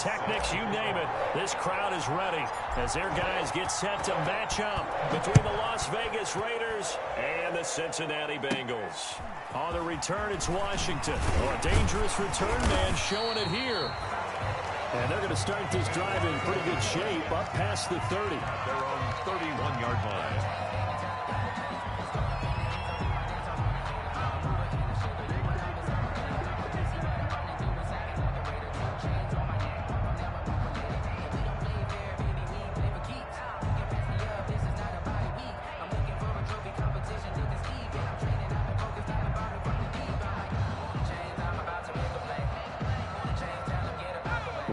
pyrotechnics, you name it. This crowd is ready as their guys get set to match up between the Las Vegas Raiders and the Cincinnati Bengals. On the return, it's Washington. Oh, a dangerous return man showing it here. And they're going to start this drive in pretty good shape, up past the 30. They're on 31-yard line.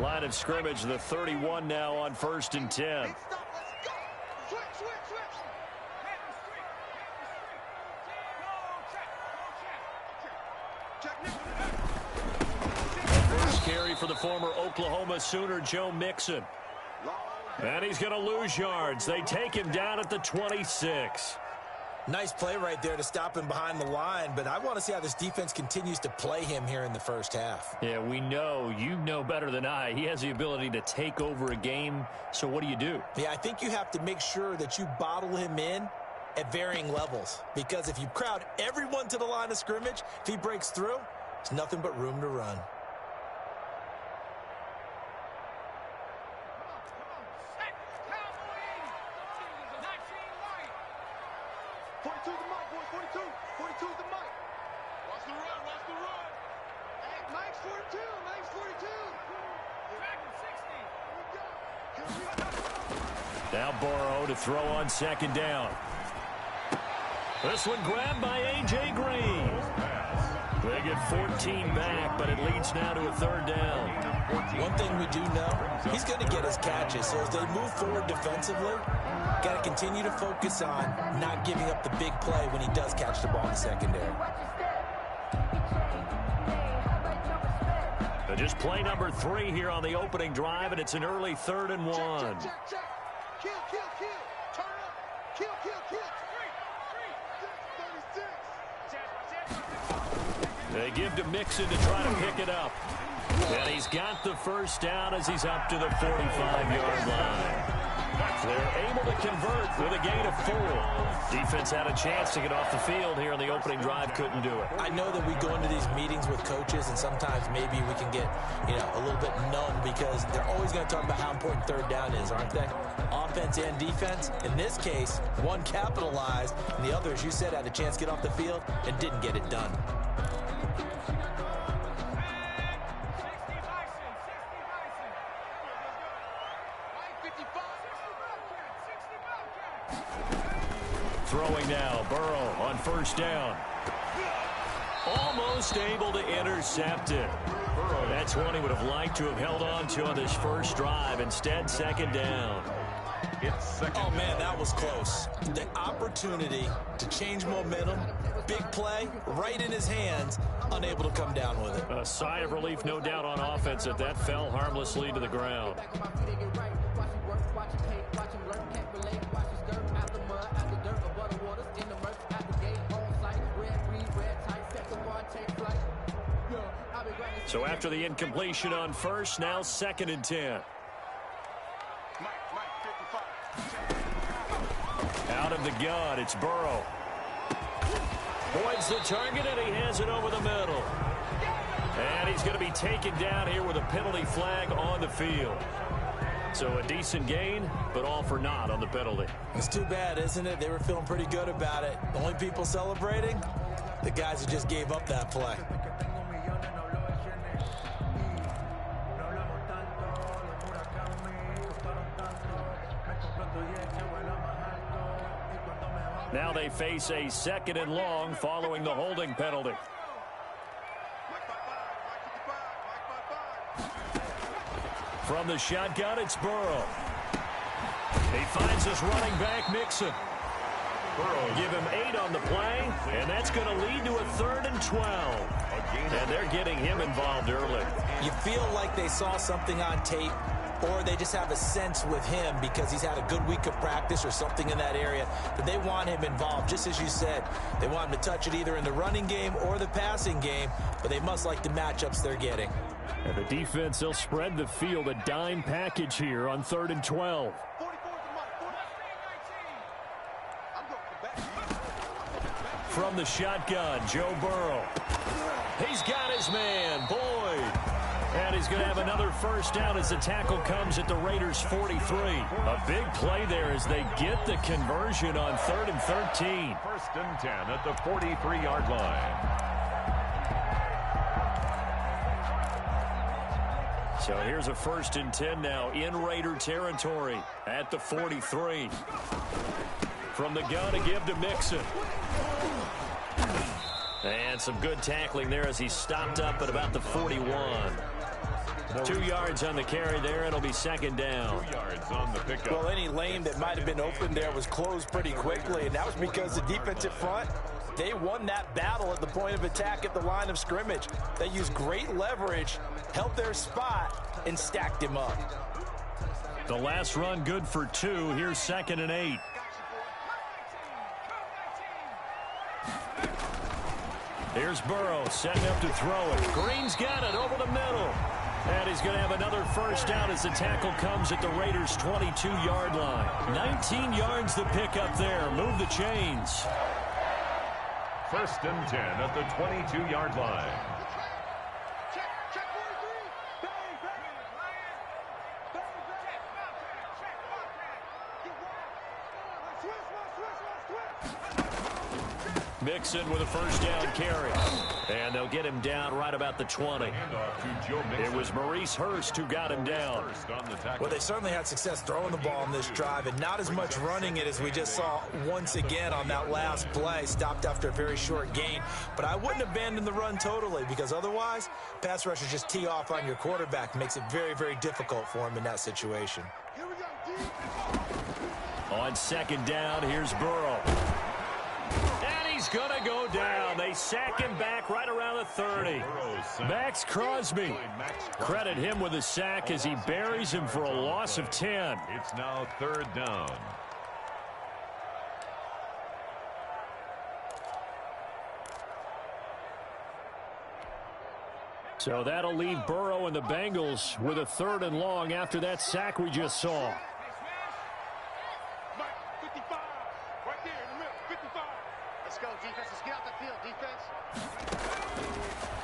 Line of scrimmage, the 31 now on 1st and 10. First carry for the former Oklahoma Sooner, Joe Mixon. And he's going to lose yards. They take him down at the 26. Nice play right there to stop him behind the line, but I want to see how this defense continues to play him here in the first half. Yeah, we know. You know better than I. He has the ability to take over a game, so what do you do? Yeah, I think you have to make sure that you bottle him in at varying levels, because if you crowd everyone to the line of scrimmage, if he breaks through, there's nothing but room to run. Now Burrow to throw on 2nd down. This one grabbed by A.J. Green. They get 14 back, but it leads now to a 3rd down. One thing we do know, he's going to get his catches. So as they move forward defensively, got to continue to focus on not giving up the big play when he does catch the ball in the secondary. Just play number 3 here on the opening drive, and it's an early 3rd and 1. Kill. Turn up. Kill. They give to Mixon to try to pick it up. And he's got the first down as he's up to the 45-yard line. They're able to convert with a gain of 4. Defense had a chance to get off the field here in the opening drive, couldn't do it. I know that we go into these meetings with coaches, and sometimes maybe we can get, a little bit numb because they're always going to talk about how important 3rd down is, aren't they? Offense and defense. In this case, one capitalized, and the other, as you said, had a chance to get off the field and didn't get it done. Throwing now, Burrow on 1st down. Almost able to intercept it. That's one he would have liked to have held on to on this first drive. Instead, 2nd down. Oh, man, that was close. The opportunity to change momentum, big play, right in his hands, unable to come down with it. A sigh of relief, no doubt, on offense that fell harmlessly to the ground. So after the incompletion on 1st, now 2nd and 10. Out of the gun, it's Burrow. Voids the target, and he has it over the middle. And he's going to be taken down here with a penalty flag on the field. So a decent gain, but all for naught on the penalty. It's too bad, isn't it? They were feeling pretty good about it. The only people celebrating, the guys who just gave up that play. Now they face a 2nd and long following the holding penalty. From the shotgun, it's Burrow. He finds his running back, Mixon. Burrow give him 8 on the play, and that's going to lead to a 3rd and 12. And they're getting him involved early. You feel like they saw something on tape, or they just have a sense with him because he's had a good week of practice or something in that area that they want him involved. Just as you said, they want him to touch it either in the running game or the passing game, but they must like the matchups they're getting. And the defense, they'll spread the field, a dime package here on 3rd and 12. From the shotgun, Joe Burrow. He's got his man, Boyd. And he's going to have another first down as the tackle comes at the Raiders' 43. A big play there as they get the conversion on 3rd and 13. 1st and 10 at the 43-yard line. So here's a 1st and 10 now in Raider territory at the 43. From the gun to give to Mixon. And some good tackling there as he stopped up at about the 41. 2 yards on the carry there. It'll be 2nd down. 2 yards on the pickup. Well, any lane that might have been open there was closed pretty quickly, and that was because the defensive front, they won that battle at the point of attack at the line of scrimmage. They used great leverage, held their spot, and stacked him up. The last run good for 2. Here's 2nd and 8. Here's Burrow setting up to throw it. Green's got it over the middle. And he's going to have another first down as the tackle comes at the Raiders' 22-yard line. 19 yards to pick up there. Move the chains. 1st and 10 at the 22-yard line. Mixon with a first down carry. And they'll get him down right about the 20. It was Maurice Hurst who got him down. Well, they certainly had success throwing the ball on this drive, and not as much running it as we just saw once again on that last play. Stopped after a very short gain. But I wouldn't abandon the run totally, because otherwise, pass rushers just tee off on your quarterback. Makes it very, very difficult for him in that situation. On 2nd down, here's Burrow. He's going to go down. They sack him back right around the 30. Max Crosby. Credit him with a sack as he buries him for a loss of 10. It's now 3rd down. So that'll leave Burrow and the Bengals with a 3rd and long after that sack we just saw.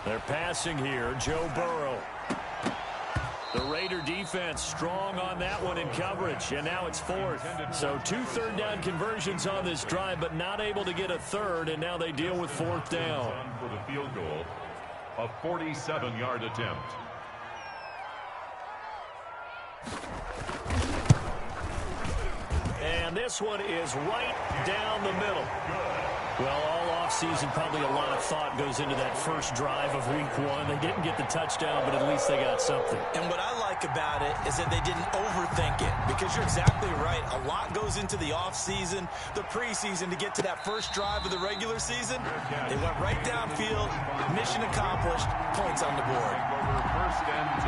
They're passing here, Joe Burrow. The Raider defense strong on that one in coverage, and now it's 4th. So 2 3rd down conversions on this drive, but not able to get a 3rd, and now they deal with 4th down. For the field goal, a 47-yard attempt. And this one is right down the middle. Well, all offseason, probably a lot of thought goes into that first drive of week 1. They didn't get the touchdown, but at least they got something. And what I like about it is that they didn't overthink it, because you're exactly right. A lot goes into the offseason, the preseason to get to that first drive of the regular season. They went right downfield, mission accomplished, points on the board. Over 1st and 10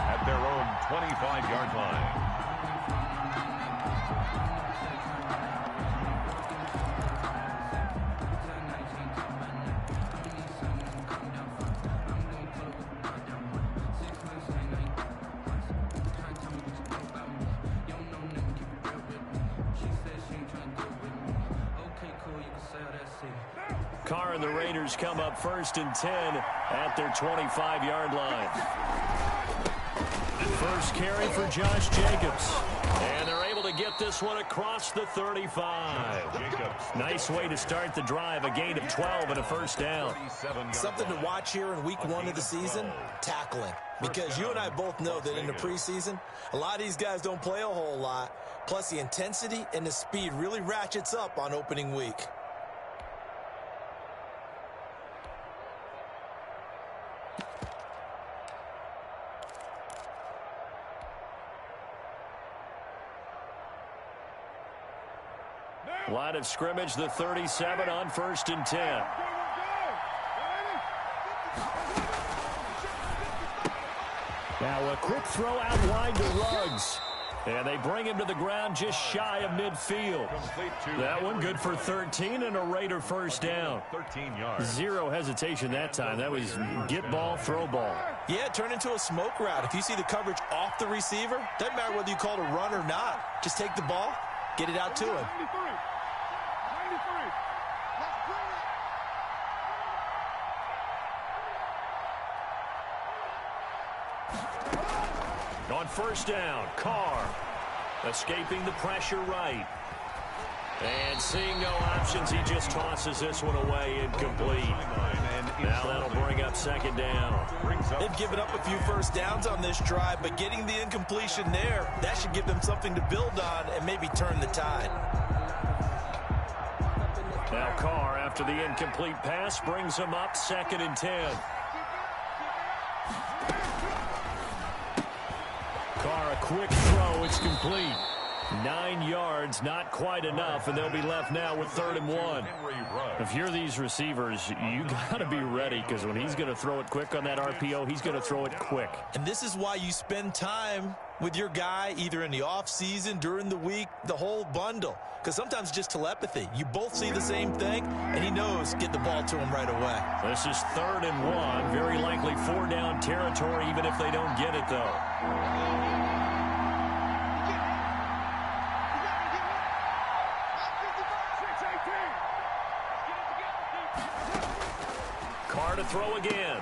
at their own 25-yard line. Carr and the Raiders come up 1st and 10 at their 25-yard line. First carry for Josh Jacobs. And they're able to get this one across the 35. Nice way to start the drive. A gain of 12 and a first down. Something to watch here in week 1 of the season, tackling. Because you and I both know that in the preseason, a lot of these guys don't play a whole lot. Plus the intensity and the speed really ratchets up on opening week. Line of scrimmage, the 37 on 1st and 10. Now a quick throw out wide to Ruggs. And they bring him to the ground just shy of midfield. That one good for 13 and a Raider first down. 13 yards. Zero hesitation that time. That was get ball, throw ball. Yeah, turn into a smoke route. If you see the coverage off the receiver, doesn't matter whether you call it a run or not. Just take the ball, get it out to him. 93. Let's bring it. On first down, Carr escaping the pressure right. And seeing no options, he just tosses this one away, incomplete. Now that'll bring up second down. They've given up a few first downs on this drive, but getting the incompletion there, that should give them something to build on and maybe turn the tide. Now Carr, after the incomplete pass, brings him up second and 10. Carr, a quick throw, it's complete. 9 yards, not quite enough, and they'll be left now with 3rd and 1. If you're these receivers, you got to be ready, because when he's going to throw it quick on that RPO, he's going to throw it quick. And this is why you spend time with your guy, either in the offseason, during the week, the whole bundle. Because sometimes just telepathy. You both see the same thing, and he knows get the ball to him right away. This is 3rd and 1, very likely 4-down territory, even if they don't get it, though. Carr to throw again.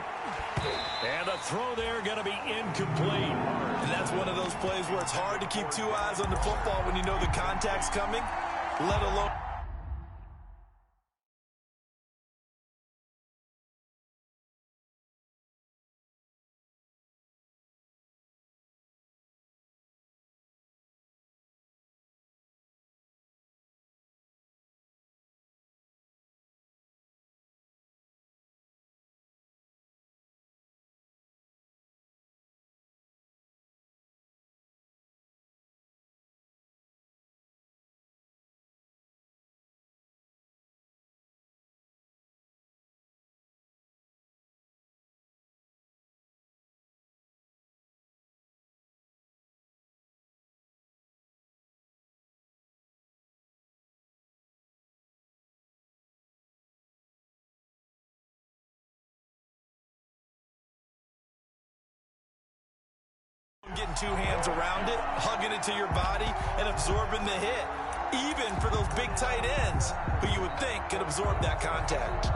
And the throw there going to be incomplete. And that's one of those plays where it's hard to keep two eyes on the football when you know the contact's coming, let alone. Getting two hands around it, hugging it to your body, and absorbing the hit. Even for those big tight ends, who you would think could absorb that contact.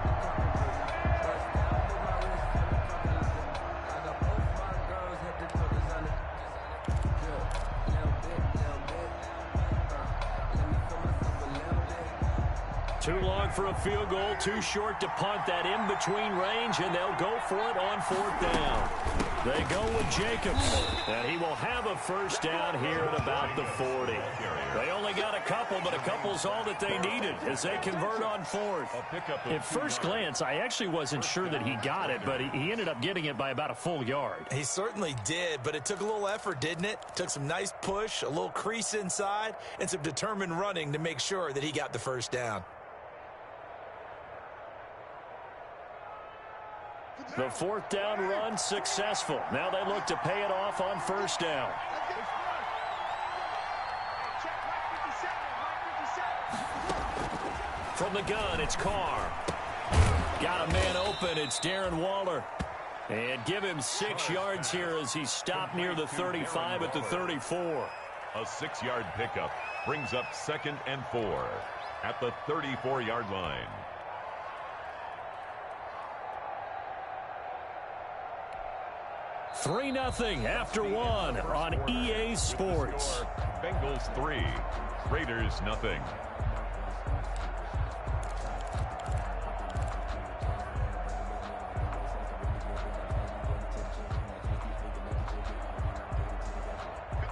Too long for a field goal, too short to punt that in-between range, and they'll go for it on 4th down. They go with Jacobs, and he will have a first down here at about the 40. They only got a couple, but a couple's all that they needed as they convert on 4th. At first glance, I actually wasn't sure that he got it, but he ended up getting it by about a full yard. He certainly did, but it took a little effort, didn't it? Took some nice push, a little crease inside, and some determined running to make sure that he got the first down. The 4th down run successful. Now they look to pay it off on first down. From the gun, it's Carr. Got a man open. It's Darren Waller. And give him 6 yards here as he stopped near the 35 at the 34. A 6-yard pickup brings up 2nd and 4 at the 34-yard line. 3-0 after 1 on EA Sports. Bengals 3, Raiders 0.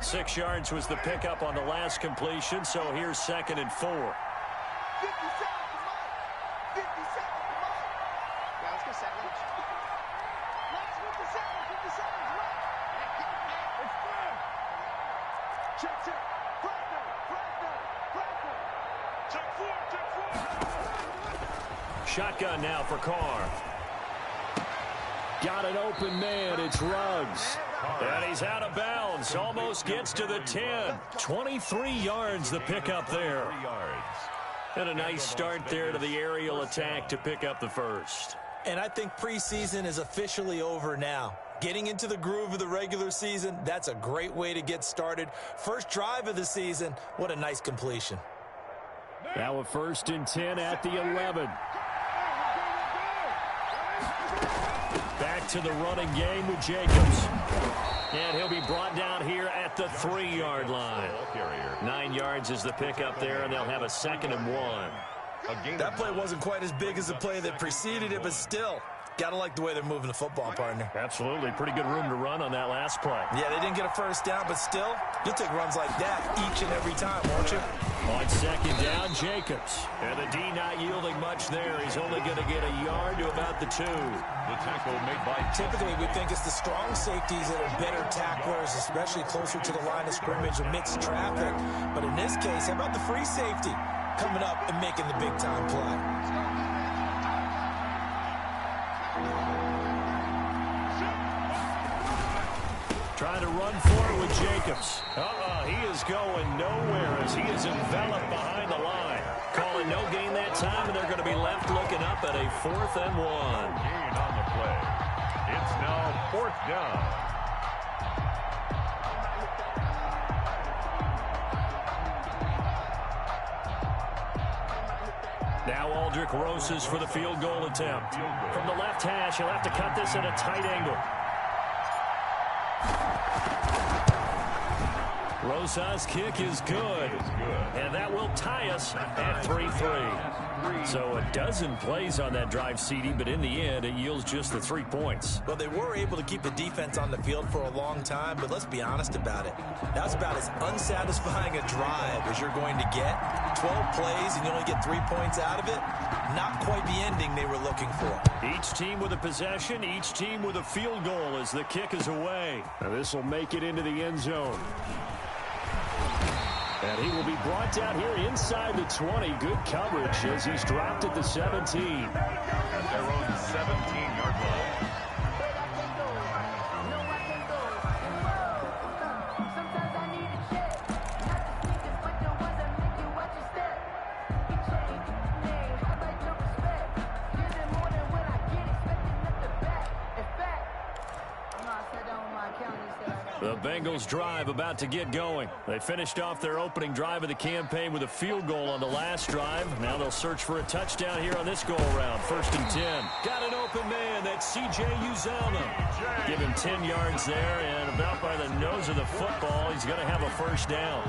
Six yards was the pickup on the last completion, so here's 2nd and 4. 50 seconds for Mike. 50 seconds for Mike. Yeah, let's go sandwich. Last 50 seconds, 50 seconds left. It's good. Check. Check 4. Shotgun now for Carr. Got an open man. It's Ruggs. And he's out of bounds. Almost gets to the 10. 23 yards the pickup there. And a nice start there to the aerial attack to pick up the first. And I think preseason is officially over now. Getting into the groove of the regular season, that's a great way to get started. First drive of the season, what a nice completion. Now a 1st and 10 at the 11. Back to the running game with Jacobs. And he'll be brought down here at the 3-yard line. 9 yards is the pickup there, and they'll have a 2nd and 1. That play wasn't quite as big as the play that preceded it, but still, gotta like the way they're moving the football, partner. Absolutely. Pretty good room to run on that last play. Yeah, they didn't get a first down, but still, you'll take runs like that each and every time, won't you? On 2nd down, Jacobs. And the D not yielding much there. He's only going to get a yard to about the 2. The tackle made by... Typically, we think it's the strong safeties that are better tacklers, especially closer to the line of scrimmage amidst traffic. But in this case, how about the free safety coming up and making the big-time play? Trying to run forward with Jacobs. He is going nowhere as he is enveloped behind the line. Calling no gain that time, and they're going to be left looking up at a 4th and 1. Gain on the play. It's now 4th down. Now Aldrich Rosas for the field goal attempt. From the left hash, he'll have to cut this at a tight angle. Rosas' kick is good. And that will tie us at 3-3. So a dozen plays on that drive, CD, but in the end, it yields just the 3 points. Well, they were able to keep the defense on the field for a long time, but let's be honest about it. That's about as unsatisfying a drive as you're going to get. 12 plays and you only get 3 points out of it. Not quite the ending they were looking for. Each team with a possession, each team with a field goal as the kick is away. Now this will make it into the end zone. And he will be brought down here inside the 20. Good coverage as he's dropped at the 17. At their own 17-yard line. The Bengals drive about to get going. They finished off their opening drive of the campaign with a field goal on the last drive. Now they'll search for a touchdown here on this go-around. 1st and 10. Got an open man. That's C.J. Uzomah. Give him 10 yards there, and about by the nose of the football, he's going to have a 1st down.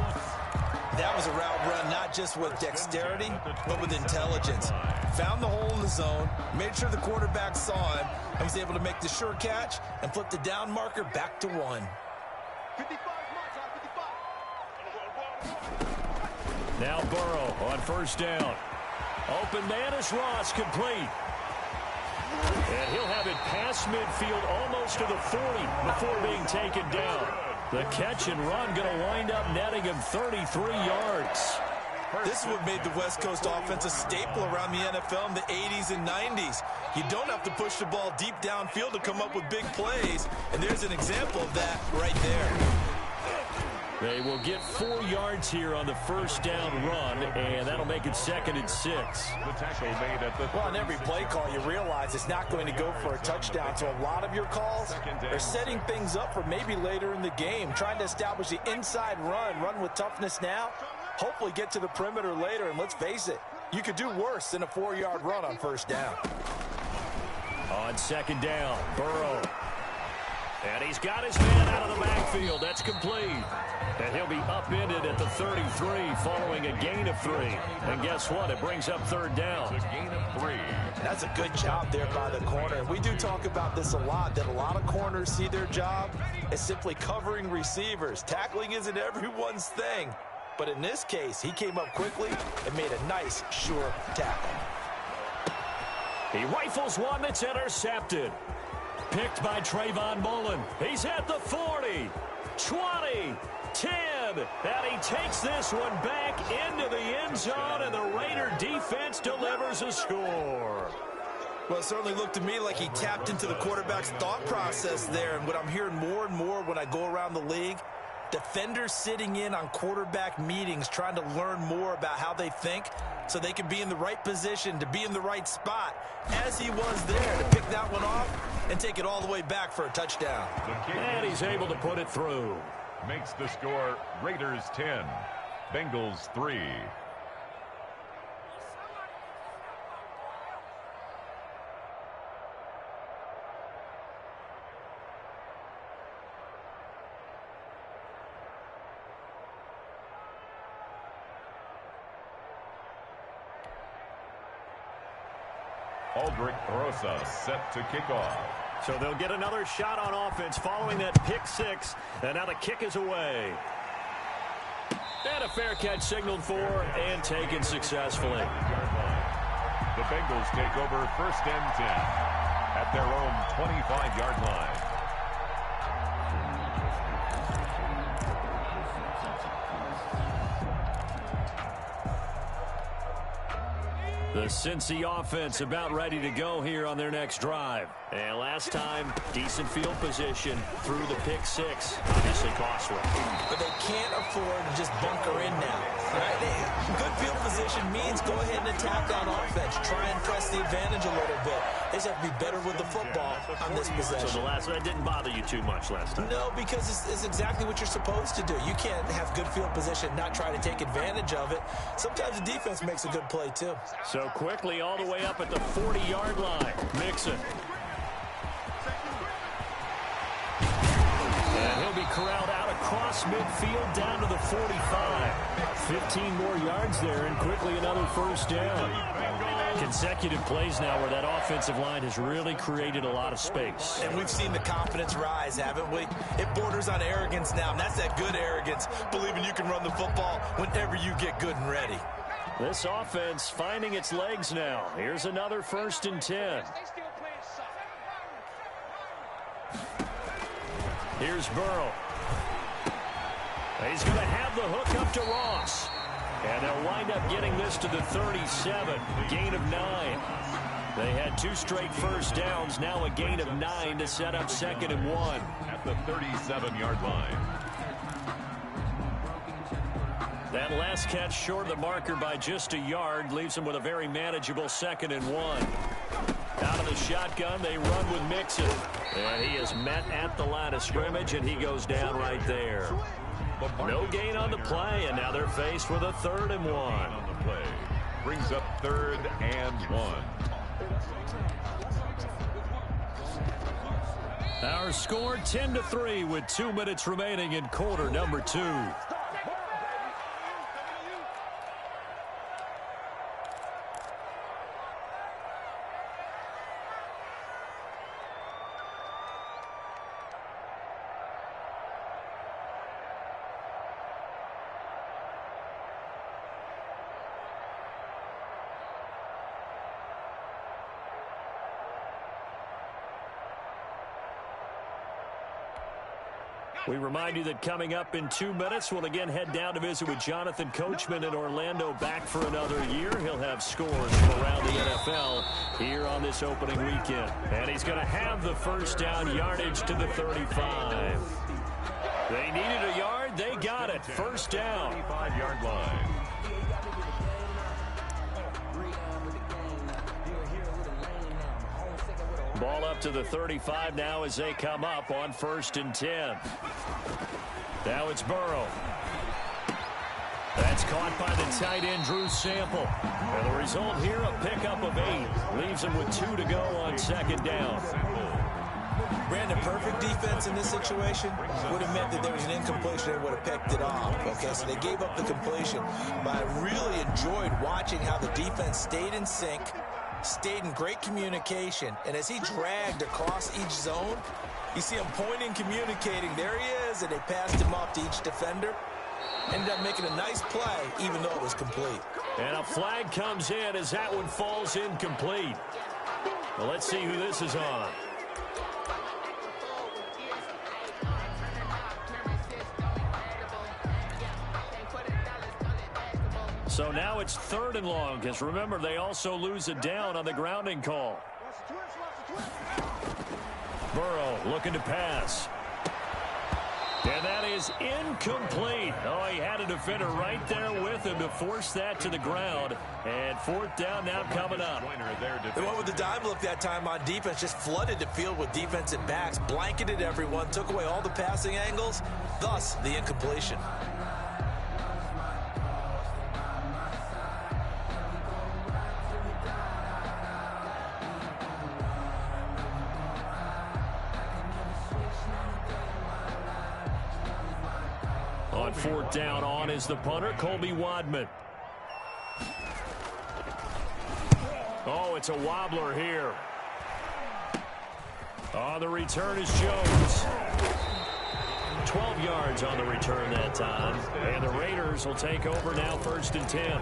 That was a route run not just with dexterity, but with intelligence. Found the hole in the zone, made sure the quarterback saw him, and was able to make the sure catch and flip the down marker back to 1. 55 Now Burrow on 1st down. Open man is Ross, complete. And he'll have it past midfield almost to the 40 before being taken down. The catch and run going to wind up netting him 33 yards. This is what made the West Coast offense a staple around the NFL in the 80s and 90s. You don't have to push the ball deep downfield to come up with big plays, and there's an example of that right there. They will get 4 yards here on the 1st down run, and that'll make it 2nd and 6. The tackle made at the... Well, on every play call, you realize it's not going to go for a touchdown, so a lot of your calls are setting things up for maybe later in the game, trying to establish the inside run with toughness now, hopefully get to the perimeter later, and let's face it, you could do worse than a 4-yard run on 1st down. On 2nd down, Burrow. And he's got his man out of the backfield. That's complete. And he'll be upended at the 33 following a gain of 3. And guess what? It brings up 3rd down. It's a gain of 3. That's a good job there by the corner. We do talk about this a lot, that a lot of corners see their job as simply covering receivers. Tackling isn't everyone's thing. But in this case, he came up quickly and made a nice, sure tackle. He rifles one that's intercepted. Picked by Trayvon Mullen. He's at the 40, 20, 10, and he takes this one back into the end zone, and the Raider defense delivers a score. Well, it certainly looked to me like he tapped into the quarterback's thought process there. And what I'm hearing more and more when I go around the league, defenders sitting in on quarterback meetings trying to learn more about how they think so they can be in the right position to be in the right spot, as he was there to pick that one off and take it all the way back for a touchdown. And he's able to put it through. Makes the score Raiders 10, Bengals 3. Aldrich Rosa set to kick off. So they'll get another shot on offense following that pick six. And now the kick is away. And a fair catch signaled for and taken successfully. The Bengals take over 1st and 10 at their own 25-yard line. The Cincy offense about ready to go here on their next drive. And last time, decent field position through the pick six. Obviously costly. But they can't afford to just bunker in now. Right? Good field position means go ahead and attack on offense. Try and press the advantage a little bit. They just have to be better with the football on this possession. So the last one didn't bother you too much last time? No, because it's exactly what you're supposed to do. You can't have good field position, not try to take advantage of it. Sometimes the defense makes a good play, too. So quickly all the way up at the 40-yard line. Mixon. And he'll be corralled out across midfield down to the 45. 15 more yards there and quickly another first down. Consecutive plays now where that offensive line has really created a lot of space. And we've seen the confidence rise, haven't we? It borders on arrogance now, and that's that good arrogance, believing you can run the football whenever you get good and ready. This offense finding its legs now. Here's another 1st and 10. Here's Burrow. He's going to have the hook up to Ross. And they'll wind up getting this to the 37. Gain of 9. They had 2 straight first downs. Now a gain of 9 to set up 2nd and 1. At the 37-yard line. That last catch short of the marker by just a yard leaves them with a very manageable 2nd and 1. Out of the shotgun, they run with Mixon. And he is met at the line of scrimmage, and he goes down right there. No gain on the play, and now they're faced with a 3rd and 1. On the play. Brings up 3rd and 1. Our score 10-3 with 2 minutes remaining in quarter number 2. We remind you that coming up in 2 minutes, we'll again head down to visit with Jonathan Coachman in Orlando, back for another year. He'll have scores from around the NFL here on this opening weekend. And he's going to have the first down, yardage to the 35. They needed a yard. They got it. First down. 35-yard line. Ball up to the 35 now as they come up on 1st and 10. Now it's Burrow. That's caught by the tight end, Drew Sample. And the result here, a pickup of 8. Leaves him with 2 to go on 2nd down. Brandon, perfect defense in this situation would have meant that there was an incompletion and would have picked it off. Okay, so they gave up the completion. But I really enjoyed watching how the defense stayed in sync, stayed in great communication, and as he dragged across each zone, you see him pointing, communicating. There he is, and they passed him off to each defender. Ended up making a nice play, even though it was complete. And a flag comes in as that one falls incomplete. Well, let's see who this is on. So now it's 3rd and long, because remember, they also lose a down on the grounding call. Burrow looking to pass. And that is incomplete. Oh, he had a defender right there with him to force that to the ground. And fourth down now coming up. They went with the dime look that time on defense, just flooded the field with defensive backs, blanketed everyone, took away all the passing angles, thus the incompletion. On fourth down, on is the punter, Colby Wadman. Oh, it's a wobbler here. On the return is Jones. 12 yards on the return that time. And the Raiders will take over now, 1st and 10.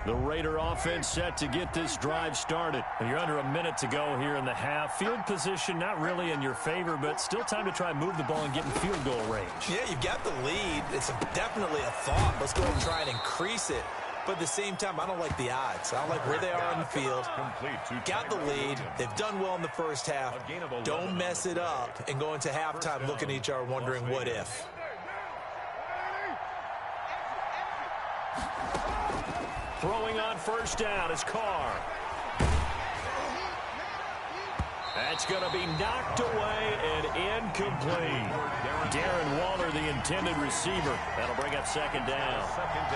The Raider offense set to get this drive started. And you're under a minute to go here in the half. Field position not really in your favor, but still time to try and move the ball and get in field goal range. Yeah, you've got the lead. It's definitely a thought. Let's go ahead and try and increase it. But at the same time, I don't like the odds. I don't like where they are on the field. Got the lead. They've done well in the first half. Don't mess it up and go into halftime looking at each other wondering what if. Throwing on first down is Carr. That's going to be knocked away and incomplete. Darren Waller, the intended receiver. That'll bring up second down.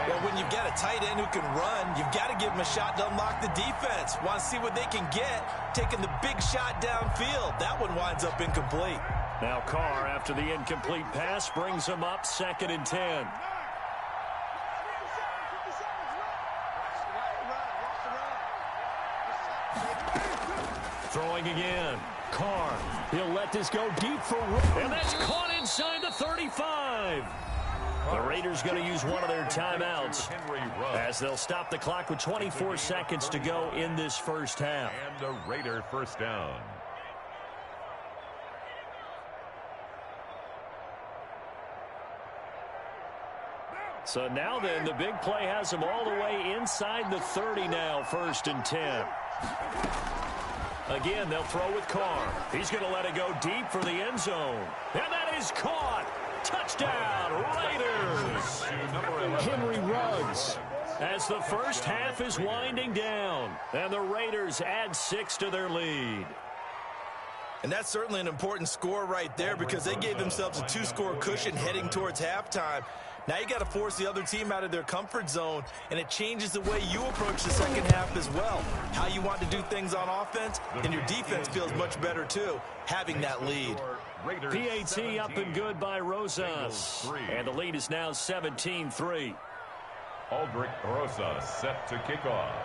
Well, when you've got a tight end who can run, you've got to give him a shot to unlock the defense. Want to see what they can get, taking the big shot downfield. That one winds up incomplete. Now Carr, after the incomplete pass, brings him up 2nd and 10. Throwing again. Carr. He'll let this go deep for Rook. And that's caught inside the 35. The Raiders going to use one of their timeouts as they'll stop the clock with 24 seconds to go in this first half. And the Raider first down. So now then, the big play has them all the way inside the 30 now, 1st and 10. Again, they'll throw with Carr. He's going to let it go deep for the end zone. And that is caught. Touchdown, Raiders. Henry Ruggs. As the first half is winding down. And the Raiders add 6 to their lead. And that's certainly an important score right there because they gave themselves a 2-score cushion heading towards halftime. Now you got to force the other team out of their comfort zone, and it changes the way you approach the second half as well. How you want to do things on offense, and your defense feels much better too, having that lead. PAT up and good by Rosas. And the lead is now 17-3. Aldrich Rosas set to kick off.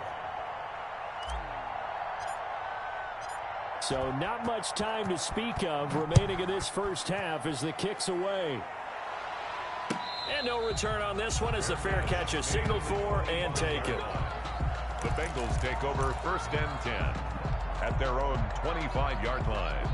So not much time to speak of remaining in this first half as the kick's away. And no return on this one as the fair catch is signaled for and taken. The Bengals take over 1st and 10 at their own 25-yard line.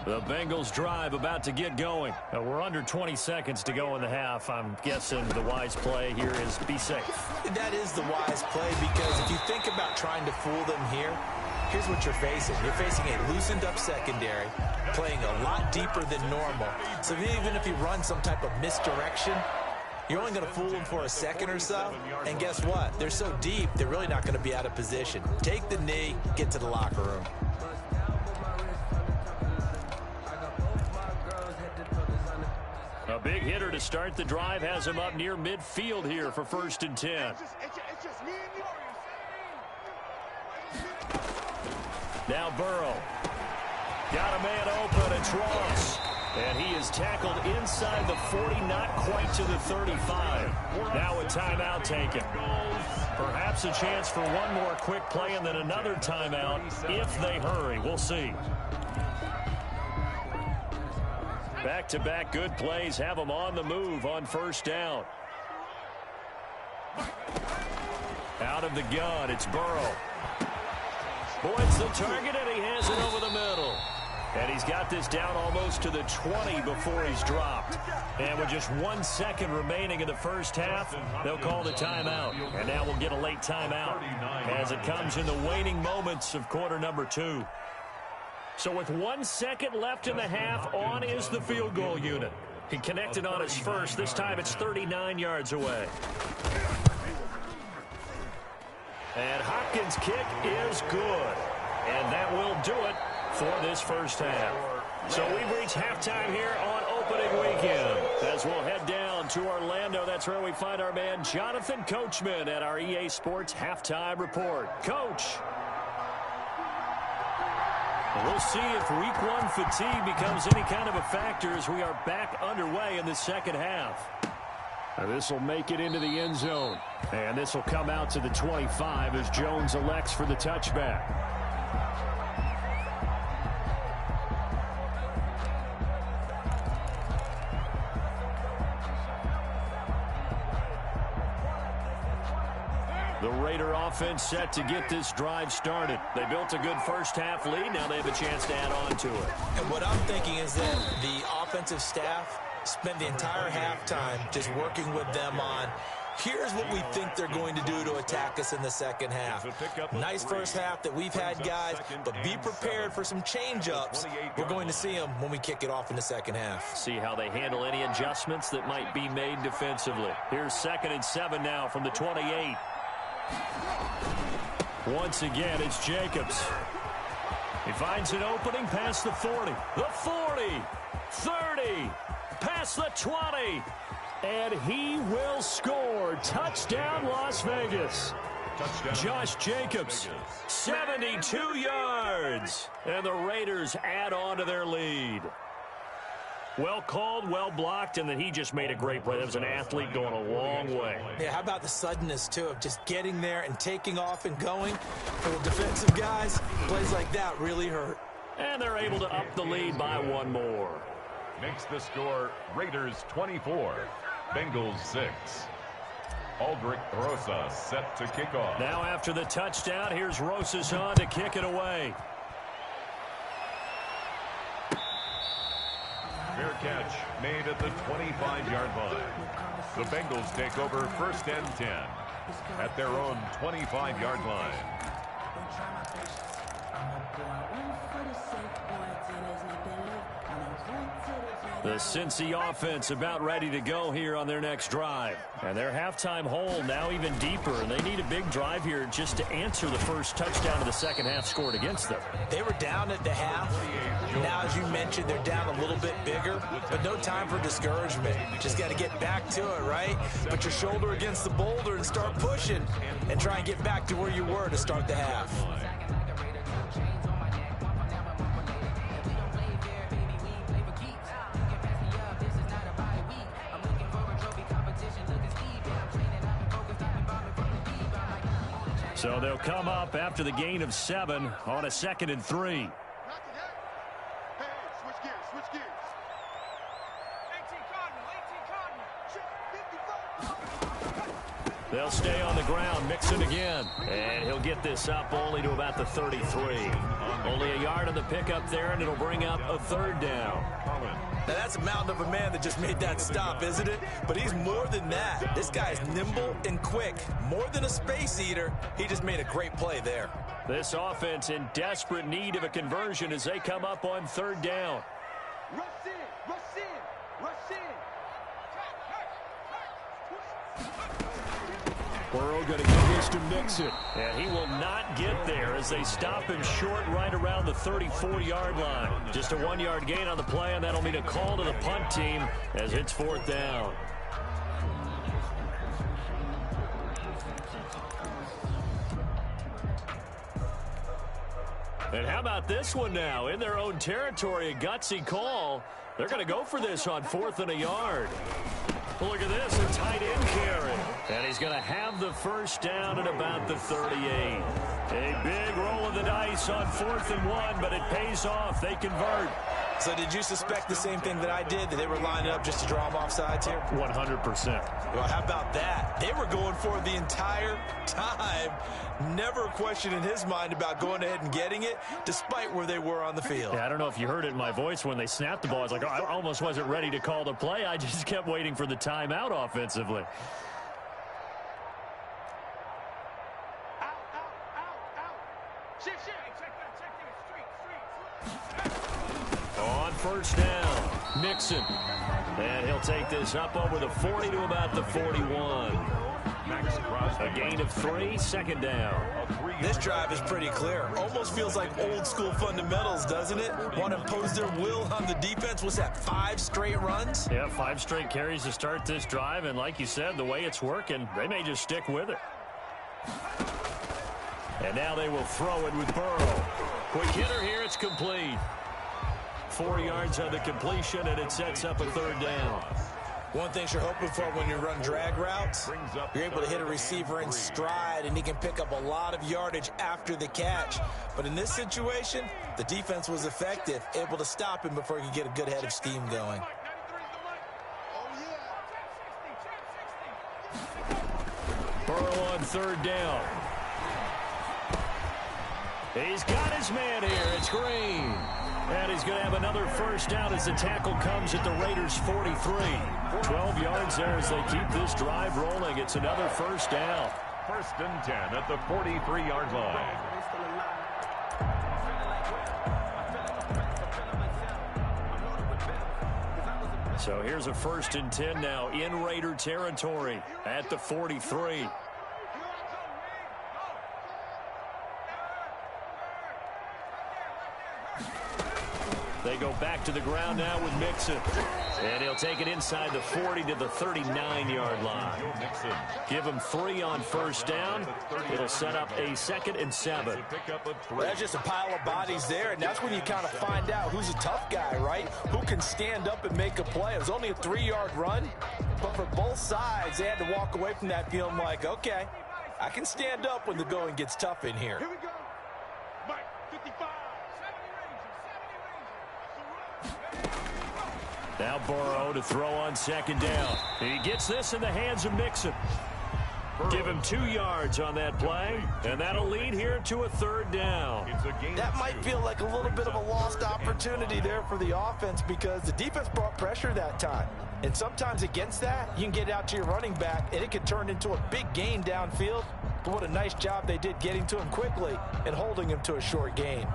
The Bengals drive about to get going. We're under 20 seconds to go in the half. I'm guessing the wise play here is be safe. That is the wise play because if you think about trying to fool them here, here's what you're facing. You're facing a loosened up secondary, playing a lot deeper than normal. So even if you run some type of misdirection, you're only going to fool them for a second or so. And guess what? They're so deep, they're really not going to be out of position. Take the knee, get to the locker room. A big hitter to start the drive has him up near midfield here for 1st and 10. Now Burrow. Got a man open. It's Ross. And he is tackled inside the 40, not quite to the 35. Now a timeout taken. Perhaps a chance for one more quick play and then another timeout if they hurry. We'll see. Back-to-back good plays have them on the move on first down. Out of the gun, it's Burrow. Boyd's the target, and he has it over the middle. And he's got this down almost to the 20 before he's dropped. And with just 1 second remaining in the first half, they'll call the timeout. And now we'll get a late timeout as it comes in the waning moments of quarter number 2. So with 1 second left in the half, on is the field goal unit. He connected on his first. This time it's 39 yards away. And Hopkins' kick is good. And that will do it for this first half. So we've reached halftime here on opening weekend. As we'll head down to Orlando, that's where we find our man Jonathan Coachman at our EA Sports Halftime Report. Coach. We'll see if week 1 fatigue becomes any kind of a factor as we are back underway in the second half. This will make it into the end zone. And this will come out to the 25 as Jones elects for the touchback. The Raider offense set to get this drive started. They built a good first half lead. Now they have a chance to add on to it. And what I'm thinking is that the offensive staff spent the entire halftime just working with them on, here's what we think they're going to do to attack us in the second half. Nice first half that we've had, guys, but be prepared for some change-ups. We're going to see them when we kick it off in the second half. See how they handle any adjustments that might be made defensively. Here's 2nd and 7 now from the 28. Once again, it's Jacobs. He finds an opening past the 40. The 40. 30. Past the 20. And he will score. Touchdown, Las Vegas. Touchdown. Josh Jacobs, 72 yards. And the Raiders add on to their lead. Well called, well blocked, and then he just made a great play. That was an athlete going a long way. Yeah, how about the suddenness, too, of just getting there and taking off and going? For the defensive guys, plays like that really hurt. And they're able to up the lead by one more. Makes the score Raiders 24, Bengals 6. Aldrich Rosas set to kick off. Now after the touchdown, here's Rosas on to kick it away. Fair catch made at the 25-yard line. The Bengals take over 1st and 10 at their own 25-yard line. The Cincy offense about ready to go here on their next drive. And their halftime hole now even deeper, and they need a big drive here just to answer the first touchdown of the second half scored against them. They were down at the half. Now, as you mentioned, they're down a little bit bigger, but no time for discouragement. Just got to get back to it, right? Put your shoulder against the boulder and start pushing and try and get back to where you were to start the half. So they'll come up after the gain of 7 on a 2nd and 3. Hey, switch gears, switch gears. 18 Cardinal. They'll stay on the ground, Mixon again. And he'll get this up only to about the 33. Only a yard on the pickup there, and it'll bring up a 3rd down. Now, that's a mountain of a man that just made that stop, isn't it? But he's more than that. This guy's nimble and quick. More than a space eater, he just made a great play there. This offense in desperate need of a conversion as they come up on 3rd down. Rush in, rush in, rush in. Burrow going to give this to Mixon. And he will not get there as they stop him short right around the 34-yard line. Just a 1-yard gain on the play, and that'll mean a call to the punt team as it's 4th down. And how about this one now? In their own territory, a gutsy call. They're going to go for this on 4th and a yard. Look at this, a tight end carry. And he's going to have the first down at about the 38. A big roll of the dice on 4th and 1, but it pays off. They convert. So did you suspect the same thing that I did, that they were lining up just to draw them off sides here? 100%. Well, how about that? They were going for it the entire time. Never a question in his mind about going ahead and getting it, despite where they were on the field. Yeah, I don't know if you heard it in my voice when they snapped the ball. I was like, oh, I almost wasn't ready to call the play. I just kept waiting for the timeout offensively. On first down, Mixon. And he'll take this up over the 40 to about the 41. A gain of 3, 2nd down. This drive is pretty clear. Almost feels like old school fundamentals, doesn't it? Want to impose their will on the defense. What's that, 5 straight runs? Yeah, 5 straight carries to start this drive. And like you said, the way it's working, they may just stick with it. And now they will throw it with Burrow. Quick hitter here, it's complete. 4 yards on the completion, and it sets up a 3rd down. One thing you're hoping for when you run drag routes, you're able to hit a receiver in stride, and he can pick up a lot of yardage after the catch. But in this situation, the defense was effective, able to stop him before he could get a good head of steam going. Burrow on 3rd down. He's got his man here. It's Green. And he's going to have another first down as the tackle comes at the Raiders' 43. 12 yards there as they keep this drive rolling. It's another first down. 1st and 10 at the 43-yard line. So here's a 1st and 10 now in Raider territory at the 43. They go back to the ground now with Mixon. And he'll take it inside the 40 to the 39-yard line. Give him 3 on first down. It'll set up a 2nd and 7. Well, that's just a pile of bodies there, and that's when you kind of find out who's a tough guy, right? Who can stand up and make a play. It was only a 3-yard run, but for both sides, they had to walk away from that feeling like, okay, I can stand up when the going gets tough in here. Here we go. Mike, 55. Now Burrow to throw on 2nd down. He gets this in the hands of Mixon. Give him 2 yards on that play, and that'll lead here to a 3rd down. That might feel like a little bit of a lost opportunity there for the offense because the defense brought pressure that time. And sometimes against that, you can get out to your running back, and it can turn into a big gain downfield. But what a nice job they did getting to him quickly and holding him to a short gain.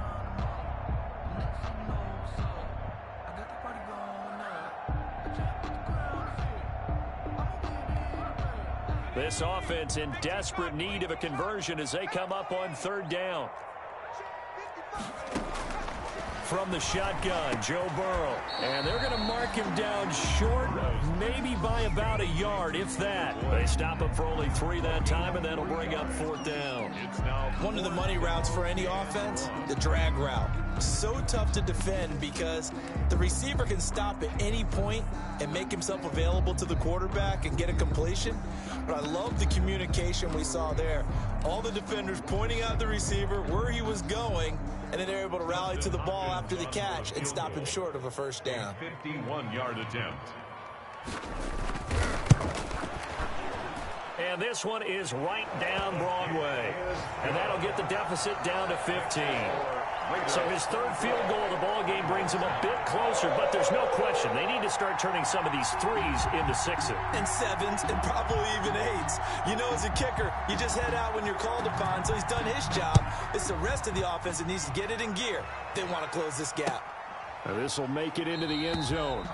This offense in desperate need of a conversion as they come up on 3rd down. From the shotgun, Joe Burrow. And they're going to mark him down short, maybe by about a yard, if that. They stop him for only 3 that time, and that'll bring up 4th down. One of the money routes for any offense, the drag route. So tough to defend because the receiver can stop at any point and make himself available to the quarterback and get a completion. But I love the communication we saw there. All the defenders pointing out the receiver, where he was going, and then they're able to rally to the ball after the catch and stop him short of a first down. 51-yard attempt. And this one is right down Broadway. And that'll get the deficit down to 15. So his 3rd field goal of the ball game brings him a bit closer, but there's no question they need to start turning some of these 3s into 6s. And 7s and probably even 8s. You know, as a kicker, you just head out when you're called upon, so he's done his job. It's the rest of the offense that needs to get it in gear. They want to close this gap. Now this will make it into the end zone.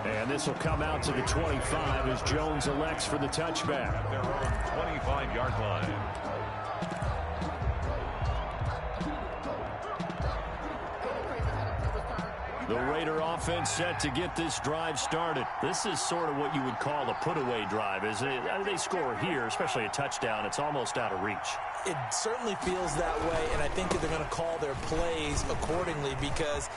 And this will come out to the 25 as Jones elects for the touchback. At their own 25-yard line. The Raider offense set to get this drive started. This is sort of what you would call a put-away drive, isn't it? They score here, especially a touchdown. It's almost out of reach. It certainly feels that way, and I think that they're going to call their plays accordingly, because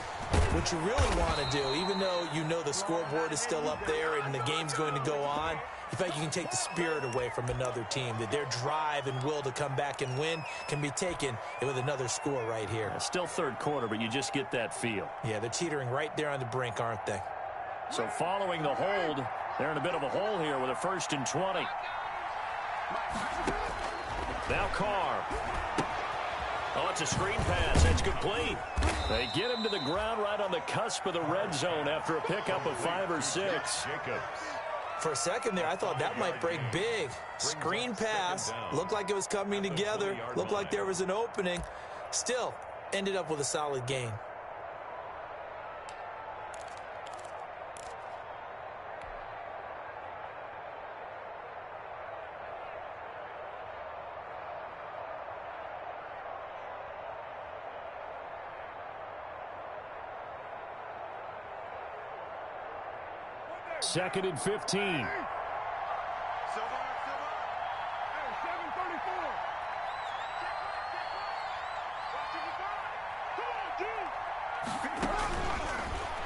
what you really want to do, even though you know the scoreboard is still up there and the game's going to go on, in fact, you can take the spirit away from another team, that their drive and will to come back and win can be taken with another score right here. Still third quarter, but you just get that feel. Yeah, they're teetering right there on the brink, aren't they? So following the hold, they're in a bit of a hole here with a 1st and 20. Now Carr. Oh, it's a screen pass. It's complete. They get him to the ground right on the cusp of the red zone after a pickup of 5 or 6. For a second there, I thought that might break big. Screen pass. Looked like it was coming together. Looked like there was an opening. Still, ended up with a solid gain. Second and 15.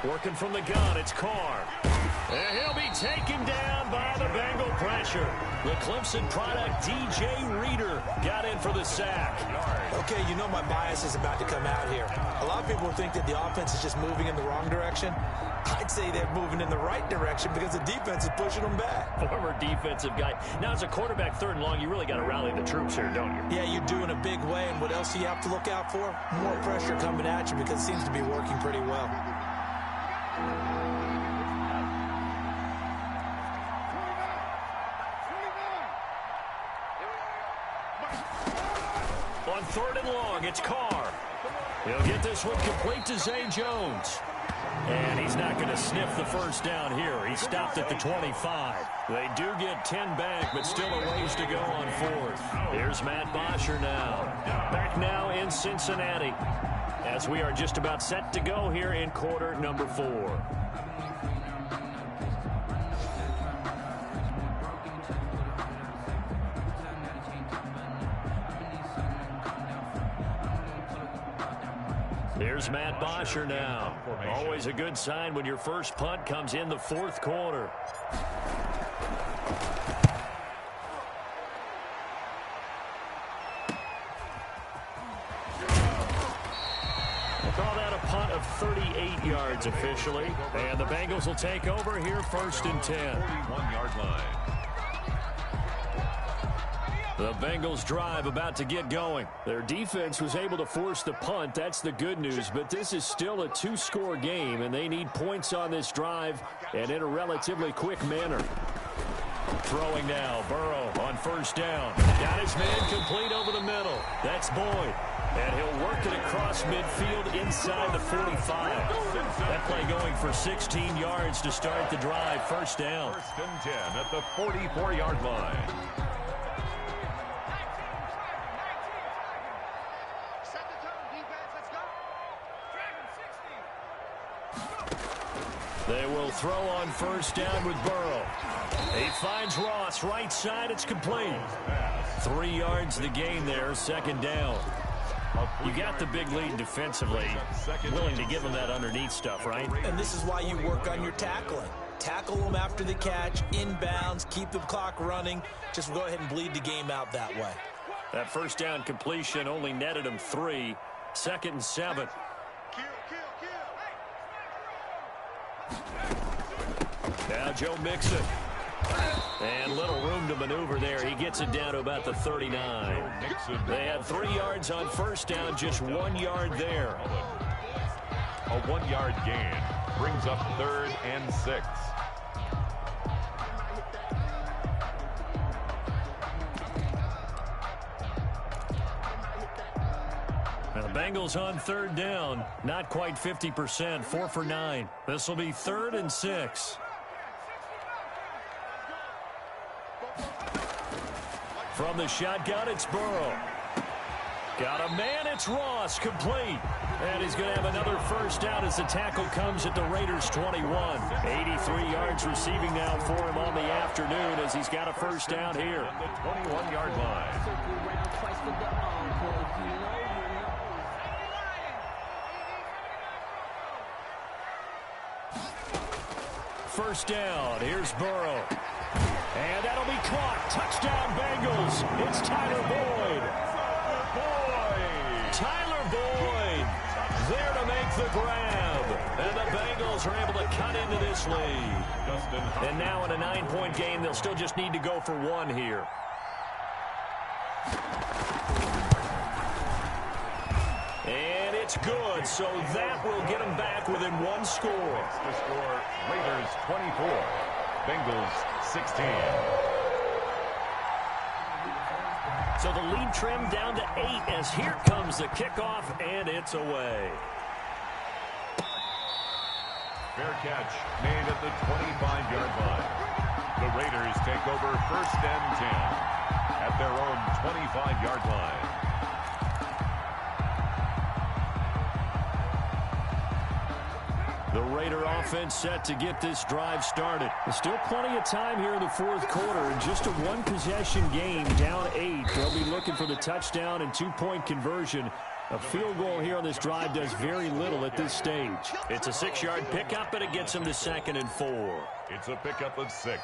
Working from the gun, it's Carr. And he'll be taken down by the Bengal pressure. The Clemson product, DJ Reader, got in for the sack. Okay, you know my bias is about to come out here. A lot of people think that the offense is just moving in the wrong direction. I'd say they're moving in the right direction because the defense is pushing them back. Former defensive guy. Now, as a quarterback, 3rd and long, you really got to rally the troops here, don't you? Yeah, you do in a big way. And what else do you have to look out for? More pressure coming at you, because it seems to be working pretty well. On 3rd and long, it's Carr. He'll get this one complete to Zay Jones. And he's not going to sniff the first down here. He stopped at the 25. They do get 10 back, but still a ways to go on 4th. Here's Matt Bosher now. Back now in Cincinnati, as we are just about set to go here in quarter number 4. Here's Matt Bosher now. Always a good sign when your first punt comes in the 4th quarter. We'll call that a punt of 38 yards officially. And the Bengals will take over here 1st and 10. 41-yard line. The Bengals drive about to get going. Their defense was able to force the punt. That's the good news, but this is still a 2-score game, and they need points on this drive and in a relatively quick manner. Throwing now, Burrow on 1st down. Got his man complete over the middle. That's Boyd. And he'll work it across midfield inside the 45. That play going for 16 yards to start the drive. 1st down. 1st and 10 at the 44-yard line. They will throw on 1st down with Burrow. He finds Ross, right side, it's complete. 3 yards the gain there, 2nd down. You got the big lead defensively, willing to give them that underneath stuff, right? And this is why you work on your tackling. Tackle them after the catch, inbounds, keep the clock running. Just go ahead and bleed the game out that way. That 1st down completion only netted him 3. 2nd and 7. Now Joe Mixon. And little room to maneuver there. He gets it down to about the 39. They had 3 yards on 1st down, just 1 yard there. A 1-yard gain brings up 3rd and 6. Now the Bengals on 3rd down, not quite 50%, 4 for 9. This will be 3rd and 6. From the shotgun, it's Burrow. Got a man, it's Ross, complete. And he's going to have another first down as the tackle comes at the Raiders' 21. 83 yards receiving now for him on the afternoon as he's got a first down here. On the 21-yard line. First down, here's Burrow. And that'll be caught. Touchdown, Bengals. It's Tyler Boyd. Tyler Boyd there to make the grab. And the Bengals are able to cut into this lead. And now in a 9-point game, they'll still just need to go for one here. And it's good, so that will get them back within one score. The score, Raiders 24, Bengals 16. So the lead trimmed down to 8 as here comes the kickoff, and it's away. Fair catch made at the 25-yard line. The Raiders take over first and 10 at their own 25-yard line. The Raider offense set to get this drive started. There's still plenty of time here in the fourth quarter. And just a one-possession game, down 8. They'll be looking for the touchdown and two-point conversion. A field goal here on this drive does very little at this stage. It's a 6-yard pickup, and it gets them to 2nd and 4. It's a pickup of 6.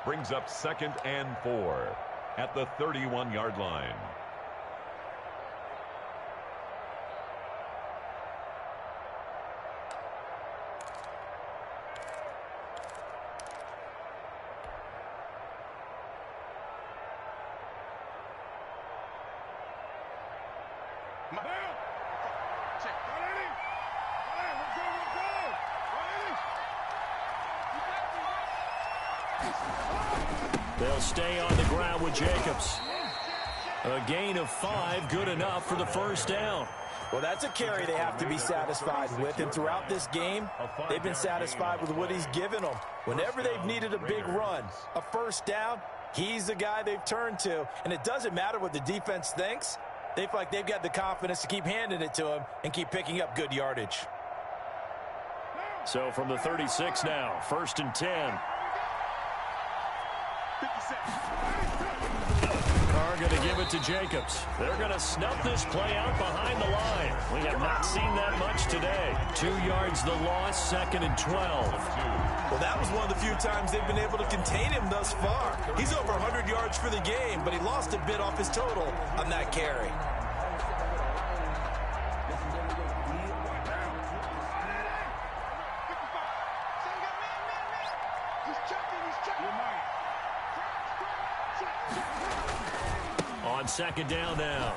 Brings up 2nd and 4 at the 31-yard line. They'll stay on the ground with Jacobs. A gain of 5, good enough for the first down. Well, that's a carry they have to be satisfied with. And throughout this game, they've been satisfied with what he's given them. Whenever they've needed a big run, a first down, he's the guy they've turned to. And it doesn't matter what the defense thinks. They feel like they've got the confidence to keep handing it to him and keep picking up good yardage. So from the 36 now, 1st and 10. Carr going to give it to Jacobs. They're going to snuff this play out behind the line. We have not seen that much today. 2 yards the loss, 2nd and 12. Well, that was one of the few times they've been able to contain him thus far. He's over 100 yards for the game, but he lost a bit off his total on that carry. On 2nd down now,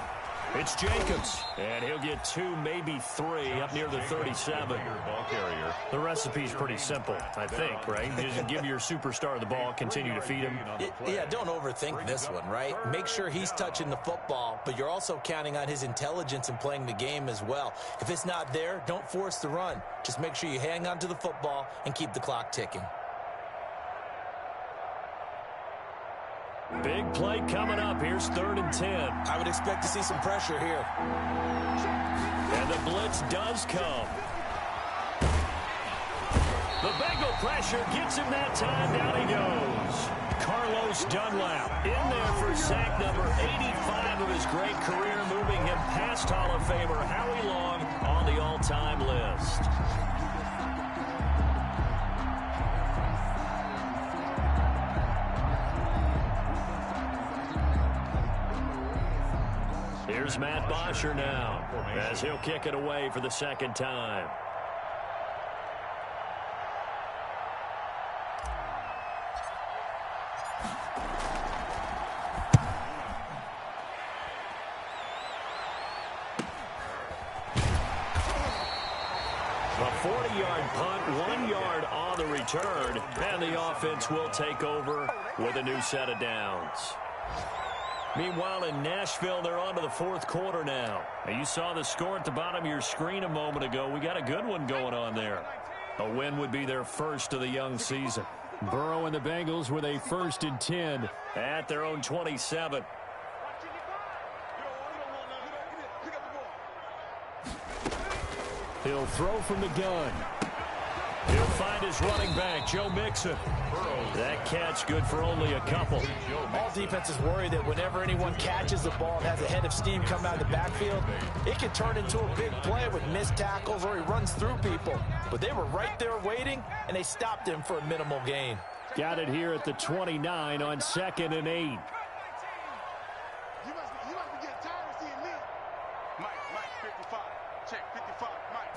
it's Jacobs, and he'll get 2, maybe 3 up near the 37. Ball carrier. The recipe's pretty simple, I think, right? Just give your superstar the ball, continue to feed him. Yeah, don't overthink this one, right? Make sure he's touching the football, but you're also counting on his intelligence in playing the game as well. If it's not there, don't force the run. Just make sure you hang on to the football and keep the clock ticking. Big play coming up. Here's 3rd and 10. I would expect to see some pressure here. And the blitz does come. The Bengal pressure gets him that time. Down he goes. Carlos Dunlap in there for sack number 85 of his great career, moving him past Hall of Famer Howie Long on the all-time list. Here's Matt Bosher now, as he'll kick it away for the 2nd time. A 40-yard punt, 1 yard on the return, and the offense will take over with a new set of downs. Meanwhile, in Nashville, they're on to the 4th quarter now. You saw the score at the bottom of your screen a moment ago. We got a good one going on there. A win would be their first of the young season. Burrow and the Bengals with a 1st and 10 at their own 27. He'll throw from the gun. He'll find his running back, Joe Mixon. That catch good for only a couple. All defenses worry that whenever anyone catches the ball and has a head of steam come out of the backfield, it can turn into a big play with missed tackles or he runs through people. But they were right there waiting, and they stopped him for a minimal gain. Got it here at the 29 on 2nd and 8. You must be getting tired of seeing me. Mike, 55. Check, 55, Mike.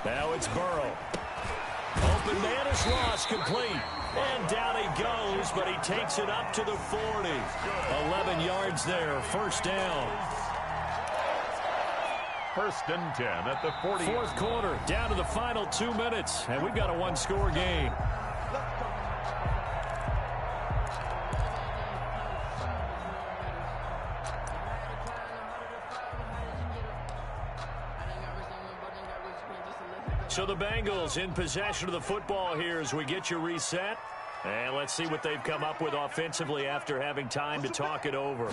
Now it's Burrow. Open man is lost, complete. And down he goes, but he takes it up to the 40. 11 yards there, first down. 1st and 10 at the 40. Fourth quarter, down to the final 2 minutes, and we've got a one-score game. So the Bengals in possession of the football here as we get you reset. And let's see what they've come up with offensively after having time to talk it over.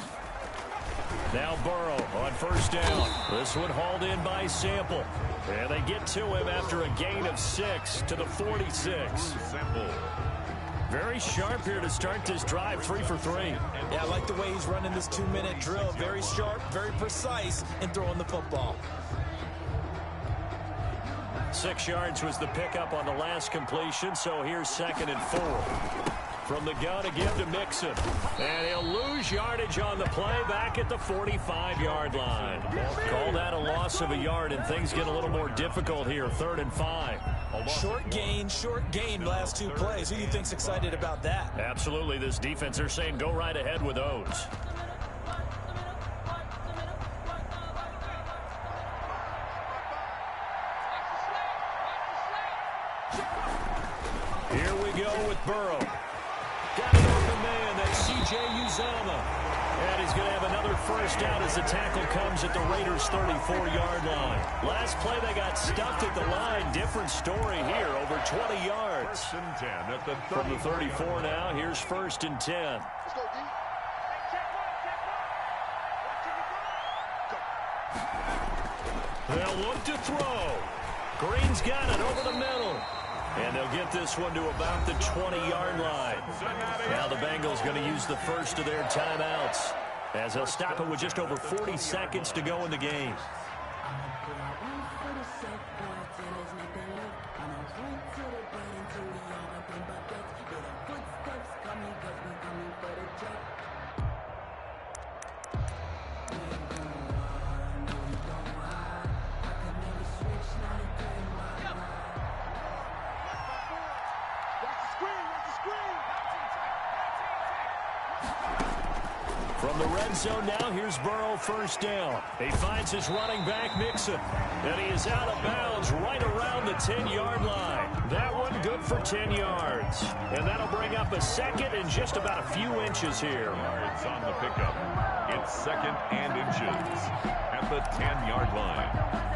Now Burrow on first down. This one hauled in by Sample. And they get to him after a gain of 6 to the 46. Very sharp here to start this drive, 3 for 3. Yeah, I like the way he's running this 2-minute drill. Very sharp, very precise in throwing the football. 6 yards was the pickup on the last completion, so here's 2nd and 4. From the gun again to Mixon. And he'll lose yardage on the play back at the 45-yard line. Call that a loss of a yard, and things get a little more difficult here, 3rd and 5. Short gain last 2 plays. Who do you think's excited about that? Absolutely, this defense, they're saying go right ahead with those. Here we go with Burrow. Got an open man, that's C.J. Uzomah. And he's going to have another first down as the tackle comes at the Raiders' 34-yard line. Last play, they got stuffed at the line. Different story here, over 20 yards. 1st and 10 at the 30. From the 34 now, here's 1st and 10. Let's go, D. They'll look to throw. Green's got it over the middle. And they'll get this one to about the 20-yard line. Now the Bengals going to use the first of their timeouts as they'll stop it with just over 40 seconds to go in the game. From the red zone now, here's Burrow, first down. He finds his running back, Mixon. And he is out of bounds right around the 10-yard line. That one good for 10 yards. And that'll bring up a 2nd and just about a few inches here. Yards on the pickup. It's 2nd and inches at the 10-yard line.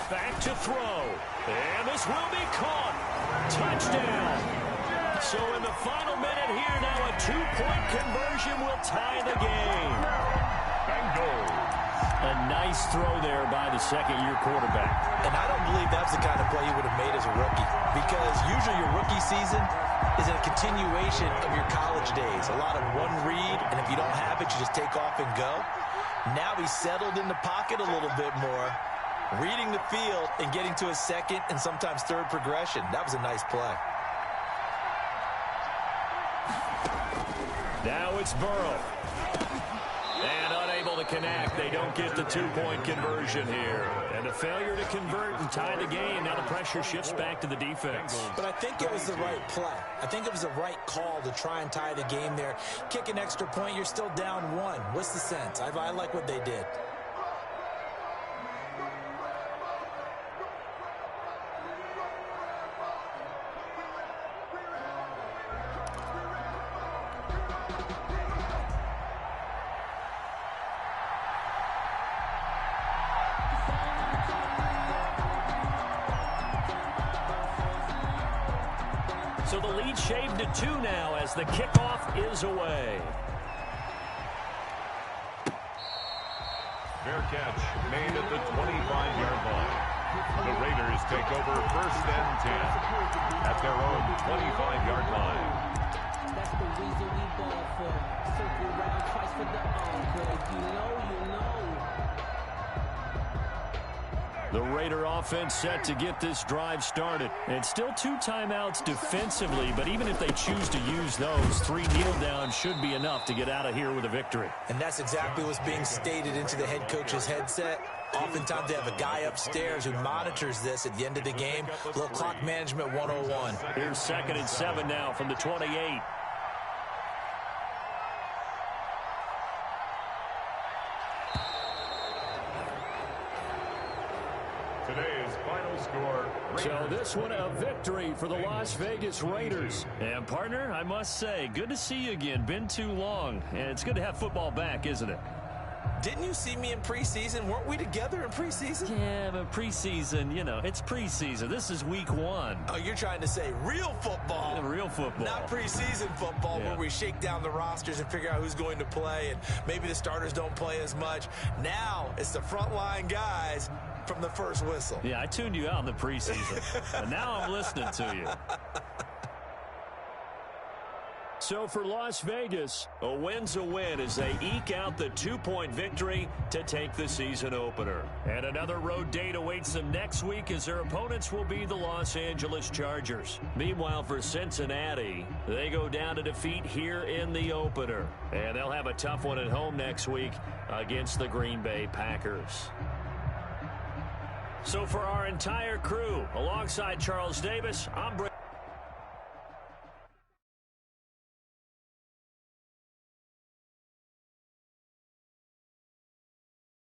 Back to throw. And this will be caught. Touchdown. So in the final minute here, now a 2-point conversion will tie the game. Bengals. A nice throw there by the second-year quarterback. And I don't believe that's the kind of play he would have made as a rookie, because usually your rookie season is a continuation of your college days. A lot of one read, and if you don't have it, you just take off and go. Now he's settled in the pocket a little bit more, reading the field and getting to his 2nd and sometimes 3rd progression. That was a nice play. Now it's Burrow. And unable to connect. They don't get the 2-point conversion here. And a failure to convert and tie the game. Now the pressure shifts back to the defense. But I think it was the right play. I think it was the right call to try and tie the game there. Kick an extra point, you're still down 1. What's the sense? I like what they did. the lead shaved to 2 now as the kickoff is away. Fair catch made at the 25-yard line. The Raiders take over 1st and 10 at their own 25-yard line. That's the reason we ball for. Circle round twice for the encore. If you know, you know. The Raider offense set to get this drive started. And still 2 timeouts defensively, but even if they choose to use those, 3 kneel downs should be enough to get out of here with a victory. And that's exactly what's being stated into the head coach's headset. Oftentimes they have a guy upstairs who monitors this at the end of the game. A little clock management 101. Here's 2nd and 7 now from the 28. Today's final score. So this one a victory for the Las Vegas Raiders. And partner, I must say, good to see you again. Been too long. And it's good to have football back, isn't it? Didn't you see me in preseason? Weren't we together in preseason? Yeah, but preseason, you know, it's preseason. This is week 1. Oh, you're trying to say real football. Real football. Not preseason football where we shake down the rosters and figure out who's going to play, and maybe the starters don't play as much. Now it's the frontline guys from the first whistle. Yeah, I tuned you out in the preseason. And now I'm listening to you. So for Las Vegas, a win's a win as they eke out the 2-point victory to take the season opener. And another road date awaits them next week as their opponents will be the Los Angeles Chargers. Meanwhile, for Cincinnati, they go down to defeat here in the opener. And they'll have a tough one at home next week against the Green Bay Packers. So for our entire crew, alongside Charles Davis, I'm Brent.